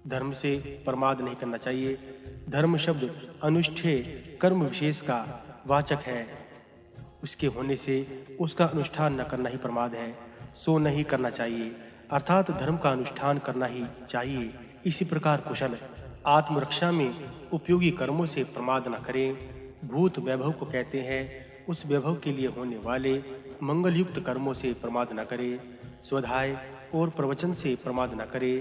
धर्म से प्रमाद नहीं करना चाहिए। धर्म शब्द अनुष्ठेय कर्म विशेष का वाचक है। उसके होने से उसका अनुष्ठान न करना ही प्रमाद है, सो नहीं करना चाहिए। अर्थात धर्म का अनुष्ठान करना ही चाहिए। इसी प्रकार कुशल आत्मरक्षा में उपयोगी कर्मों से प्रमाद न करें। भूत वैभव को कहते हैं। उस वैभव के लिए होने वाले मंगल युक्त कर्मों से प्रमाद न करे। स्वाध्याय और प्रवचन से प्रमाद न करे।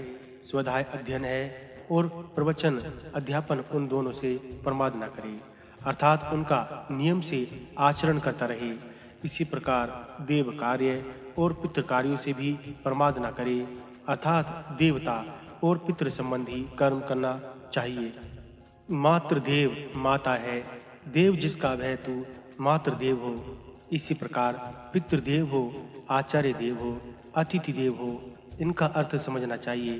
स्वाध्याय अध्ययन है और प्रवचन अध्यापन, उन दोनों से प्रमाद न करे, अर्थात उनका नियम से आचरण करता रहे। इसी प्रकार देव कार्य और पितृ कार्यों से भी प्रमाद न करे, अर्थात देवता और पितृ संबंधी कर्म करना चाहिए। मातृदेव माता है, देव जिसका वह तू मातृदेव हो। इसी प्रकार पितृदेव हो, आचार्य देव हो, अतिथि देव हो, इनका अर्थ समझना चाहिए।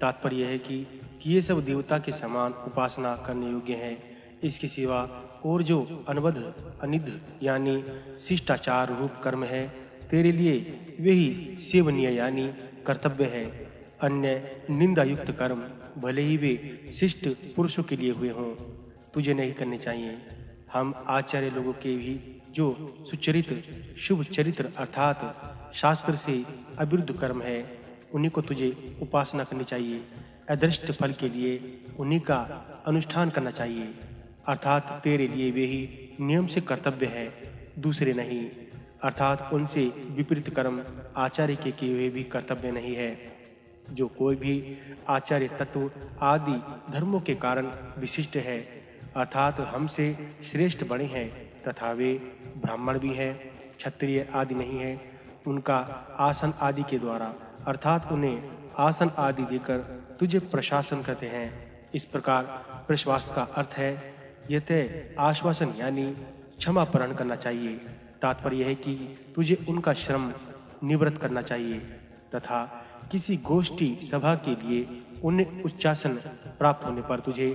तात्पर्य यह है कि ये सब देवता के समान उपासना करने योग्य हैं। इसके सिवा और जो अनवध अनिध यानी शिष्टाचार रूप कर्म है, तेरे लिए वही सेवनीय यानी कर्तव्य है। अन्य निंदा युक्त कर्म भले ही वे शिष्ट पुरुषों के लिए हुए हों, तुझे नहीं करने चाहिए। हम आचार्य लोगों के भी जो सुचरित्र शुभ चरित्र अर्थात शास्त्र से अविरुद्ध कर्म है, उन्हीं को तुझे उपासना करनी चाहिए। अदृष्ट फल के लिए उन्हीं का अनुष्ठान करना चाहिए, अर्थात तेरे लिए वे ही नियम से कर्तव्य है, दूसरे नहीं। अर्थात उनसे विपरीत कर्म आचार्य के किए हुए भी कर्तव्य नहीं है। जो कोई भी आचार्य तत्व आदि धर्मों के कारण विशिष्ट है, अर्थात हमसे श्रेष्ठ बड़े हैं, तथा वे ब्राह्मण भी हैं, क्षत्रिय आदि नहीं है, उनका आसन आदि के द्वारा अर्थात उन्हें आसन आदि देकर तुझे प्रशासन करते हैं। इस प्रकार प्रश्वास का अर्थ है यत आश्वासन यानी क्षमापरण करना चाहिए। तात्पर्य यह है कि तुझे उनका श्रम निवृत्त करना चाहिए तथा किसी गोष्ठी सभा के लिए उन्हें उच्चासन प्राप्त होने पर तुझे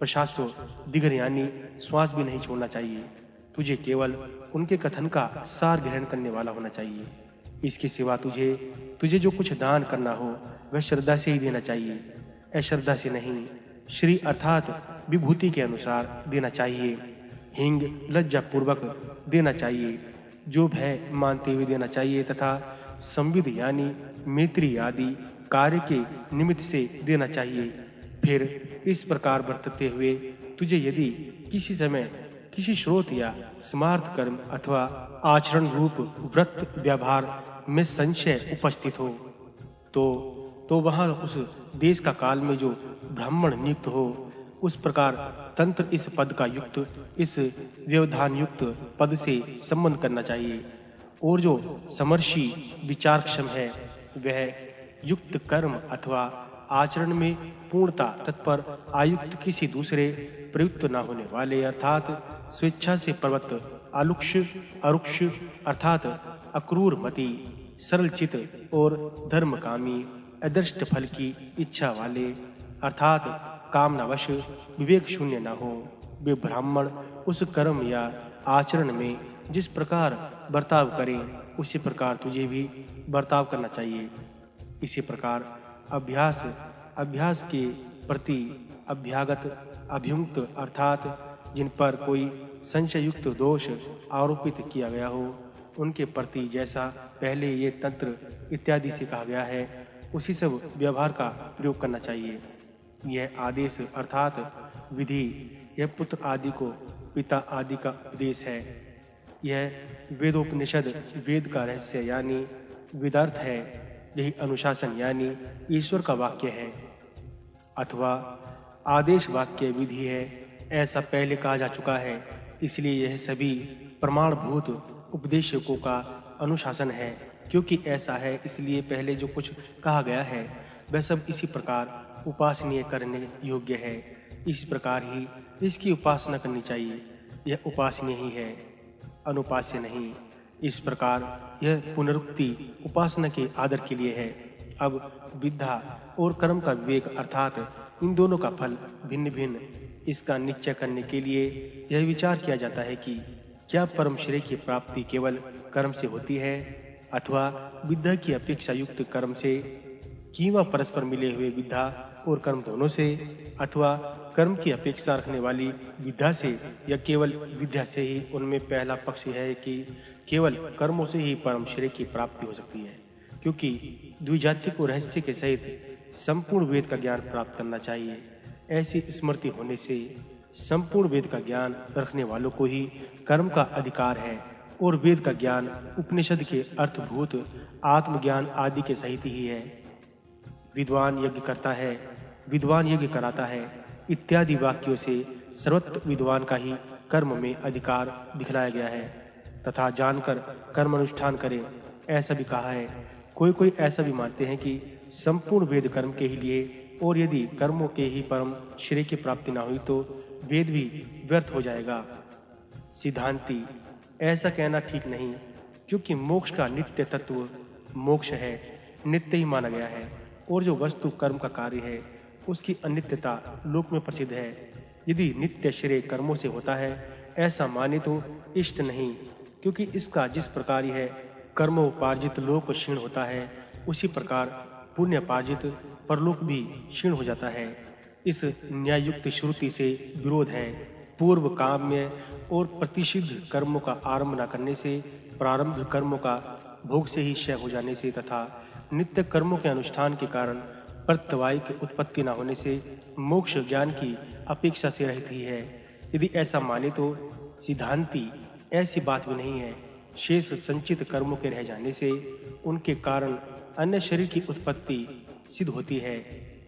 प्रशासो दिगर यानी श्वास भी नहीं छोड़ना चाहिए। तुझे केवल उनके कथन का सार ग्रहण करने वाला होना चाहिए। इसके सिवा तुझे जो कुछ दान करना हो वह श्रद्धा से ही देना चाहिए, अश्रद्धा से नहीं। श्री अर्थात विभूति के अनुसार देना चाहिए। हिंग लज्जा पूर्वक देना चाहिए, जो भय मानते हुए देना चाहिए तथा संविद यानी मैत्री आदि कार्य के निमित्त से देना चाहिए। फिर इस प्रकार बरतते हुए तुझे यदि किसी समय किसी स्रोत या स्मार्थ कर्म अथवा आचरण रूप व्रत व्यवहार में संशय उपस्थित हो तो वहां उस देश का काल में जो ब्राह्मण नियुक्त हो, उस प्रकार तंत्र इस पद का युक्त इस व्यवधान युक्त पद से संबंध करना चाहिए। और जो समर्षि विचारक्षम है, वह युक्त कर्म अथवा आचरण में पूर्णता तत्पर आयुक्त किसी दूसरे प्रयुक्त न होने वाले अर्थात स्वेच्छा से प्रवृत्त आलुक्ष अरुक्ष अर्थात अक्रूर मति सरल चित और धर्मकामी अदृष्ट फल की इच्छा वाले अर्थात कामनावश विवेक शून्य न हो। वे ब्राह्मण उस कर्म या आचरण में जिस प्रकार बर्ताव करें, उसी प्रकार तुझे भी बर्ताव करना चाहिए। इसी प्रकार अभ्यास के प्रति अभ्यागत अभियुक्त अर्थात जिन पर कोई संशयुक्त दोष आरोपित किया गया हो, उनके प्रति जैसा पहले ये तंत्र इत्यादि से कहा गया है, उसी सब व्यवहार का प्रयोग करना चाहिए। यह आदेश अर्थात विधि यह पुत्र आदि को पिता आदि का उपदेश है। यह वेदोपनिषद वेद का रहस्य यानी वेदार्थ है। यही अनुशासन यानी ईश्वर का वाक्य है अथवा आदेश वाक्य विधि है, ऐसा पहले कहा जा चुका है। इसलिए यह सभी प्रमाणभूत उपदेशकों का अनुशासन है। क्योंकि ऐसा है, इसलिए पहले जो कुछ कहा गया है वह सब इसी प्रकार उपासनीय करने योग्य है। इस प्रकार ही इसकी उपासना करनी चाहिए। यह उपासनीय ही है, अनुपास्य नहीं। इस प्रकार यह पुनरुक्ति उपासना के आदर के लिए है। अब विद्या और कर्म का विवेक अर्थात इन दोनों का फल भिन्न भिन्न, इसका निश्चय करने के लिए यह विचार किया जाता है कि क्या परम श्रेय की प्राप्ति केवल कर्म से होती है अथवा विद्या की अपेक्षा युक्त कर्म से, कि वह परस्पर मिले हुए विद्या और कर्म दोनों से, अथवा कर्म की अपेक्षा रखने वाली विद्या से, या केवल विद्या से ही। उनमें पहला पक्ष है कि केवल कर्मों से ही परम श्रेय की प्राप्ति हो सकती है, क्योंकि द्विजाति को रहस्य के सहित संपूर्ण वेद का ज्ञान प्राप्त करना चाहिए। ऐसी स्मृति होने से संपूर्ण वेद का ज्ञान रखने वालों को ही कर्म का अधिकार है, और वेद का ज्ञान उपनिषद के अर्थभूत आत्मज्ञान आदि के सहित ही है। विद्वान यज्ञ करता है, विद्वान यज्ञ कराता है इत्यादि वाक्यों से सर्वत्र विद्वान का ही कर्म में अधिकार दिखलाया गया है, तथा जानकर कर्म अनुष्ठान करे ऐसा भी कहा है। कोई ऐसा भी मानते हैं कि संपूर्ण वेद कर्म के ही लिए, और यदि कर्मों के ही परम श्रेय की प्राप्ति ना हुई तो वेद भी व्यर्थ हो जाएगा। सिद्धांती ऐसा कहना ठीक नहीं, क्योंकि मोक्ष का नित्य तत्व मोक्ष है, नित्य ही माना गया है, और जो वस्तु कर्म का कार्य है उसकी अनित्यता लोक में प्रसिद्ध है। यदि नित्य श्रेय कर्मों से होता है ऐसा माने तो इष्ट नहीं, क्योंकि इसका जिस प्रकार है कर्मोपार्जित लोक क्षीण होता है, उसी प्रकार पुण्यपार्जित परलोक भी क्षीण हो जाता है। इस न्यायुक्त श्रुति से विरोध है। पूर्व काम्य और प्रतिषिद्ध कर्मों का आरंभ न करने से, प्रारंभ कर्मों का भोग से ही क्षय हो जाने से, तथा नित्य कर्मों के अनुष्ठान के कारण प्रत्यवाय की उत्पत्ति न होने से मोक्ष ज्ञान की अपेक्षा से रहित ही है। यदि ऐसा माने तो सिद्धांती ऐसी बात भी नहीं है। शेष संचित कर्मों के रह जाने से उनके कारण अन्य शरीर की उत्पत्ति सिद्ध होती है।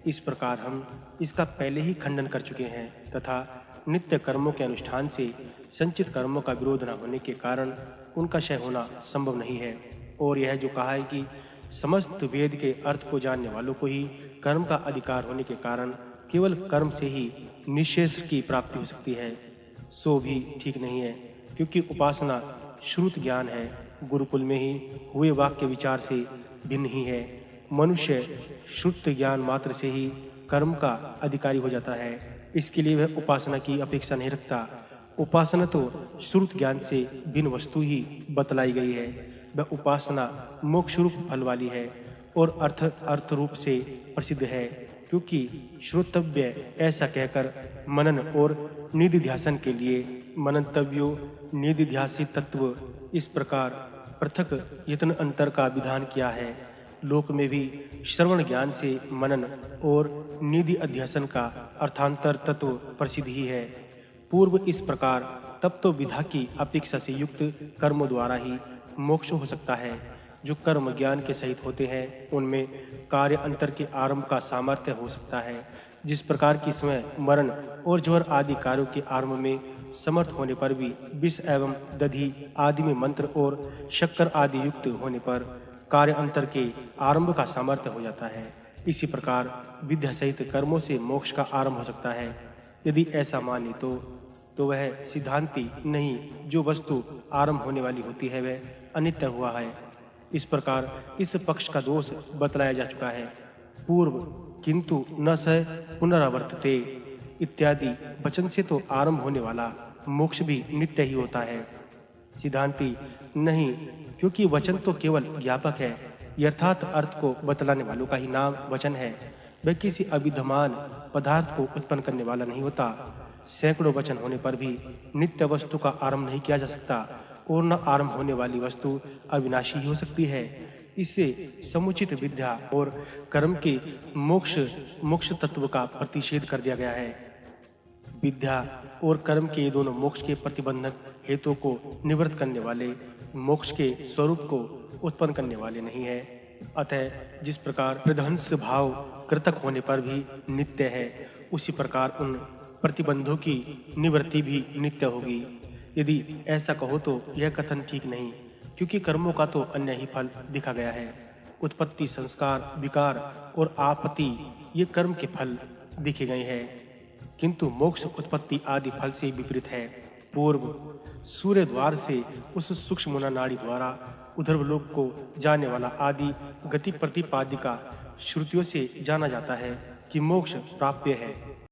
इस प्रकार हम इसका पहले ही खंडन कर चुके हैं, तथा नित्य कर्मों के अनुष्ठान से संचित कर्मों का विरोध न होने के कारण उनका क्षय होना संभव नहीं है। और यह जो कहा है कि समस्त वेद के अर्थ को जानने वालों को ही कर्म का अधिकार होने के कारण केवल कर्म से ही निःशेष की प्राप्ति हो सकती है, सो भी ठीक नहीं है, क्योंकि उपासना श्रुत ज्ञान है, गुरुकुल में ही हुए वाक्य विचार से भिन्न ही है। मनुष्य श्रुत ज्ञान मात्र से ही कर्म का अधिकारी हो जाता है, इसके लिए वह उपासना की अपेक्षा नहीं रखता। उपासना तो श्रुत ज्ञान से भिन्न वस्तु ही बतलाई गई है। वह उपासना मोक्ष रूप फल वाली है और अर्थ रूप से प्रसिद्ध है, क्योंकि श्रोतव्य ऐसा कहकर मनन और निधिध्यासन के लिए मनंतव्यो निधिध्यासित तत्व इस प्रकार पृथक यत्न अंतर का विधान किया है। लोक में भी श्रवण ज्ञान से मनन और निधि अध्यासन का अर्थांतर तत्व प्रसिद्ध ही है। पूर्व इस प्रकार तब तो विधा की अपेक्षा से युक्त कर्मों द्वारा ही मोक्ष हो सकता है। जो कर्म ज्ञान के सहित होते हैं उनमें कार्य अंतर के आरंभ का सामर्थ्य हो सकता है। जिस प्रकार की स्वयं मरण और ज्वर आदि कार्यों के आरंभ में समर्थ होने पर भी विष एवं दधि आदि में मंत्र और शक्कर आदि युक्त होने पर कार्य अंतर के आरंभ का सामर्थ्य हो जाता है, इसी प्रकार विद्या सहित कर्मों से मोक्ष का आरंभ हो सकता है। यदि ऐसा माने तो वह सिद्धांती नहीं, जो वस्तु आरंभ होने वाली होती है वह अनित्य हुआ है। इस प्रकार इस पक्ष का दोष बतलाया जा चुका है। पूर्व किंतु न स पुनरावर्तते इत्यादि वचन से तो आरंभ होने वाला मोक्ष भी नित्य ही होता है। सिद्धांती नहीं, क्योंकि वचन तो केवल ज्ञापक है, यथार्थ अर्थ को बतलाने वालों का ही नाम वचन है। वह किसी अविद्यमान पदार्थ को उत्पन्न करने वाला नहीं होता। सैकड़ों वचन होने पर भी नित्य वस्तु का आरंभ नहीं किया जा सकता, और न आरंभ होने वाली वस्तु अविनाशी ही हो सकती है। इससे समुचित विद्या और कर्म के मोक्ष तत्व का प्रतिषेध कर दिया गया है। विद्या और कर्म के दोनों मोक्ष के प्रतिबंधक हेतु को निवृत्त करने वाले, मोक्ष के स्वरूप को उत्पन्न करने वाले नहीं है। अतः जिस प्रकार प्रध्वंस भाव कृतक होने पर भी नित्य है, उसी प्रकार उन प्रतिबंधों की निवृत्ति भी नित्य होगी। यदि ऐसा कहो तो यह कथन ठीक नहीं, क्योंकि कर्मों का तो अन्य ही फल दिखा गया है। उत्पत्ति, संस्कार, विकार और आपत्ति ये कर्म के फल दिखे गए हैं, किंतु मोक्ष उत्पत्ति आदि फल से विपरीत है। पूर्व सूर्य द्वार से उस सूक्ष्म नाड़ी द्वारा उधर्वलोक को जाने वाला आदि गति प्रतिपादिका श्रुतियों से जाना जाता है कि मोक्ष प्राप्य है।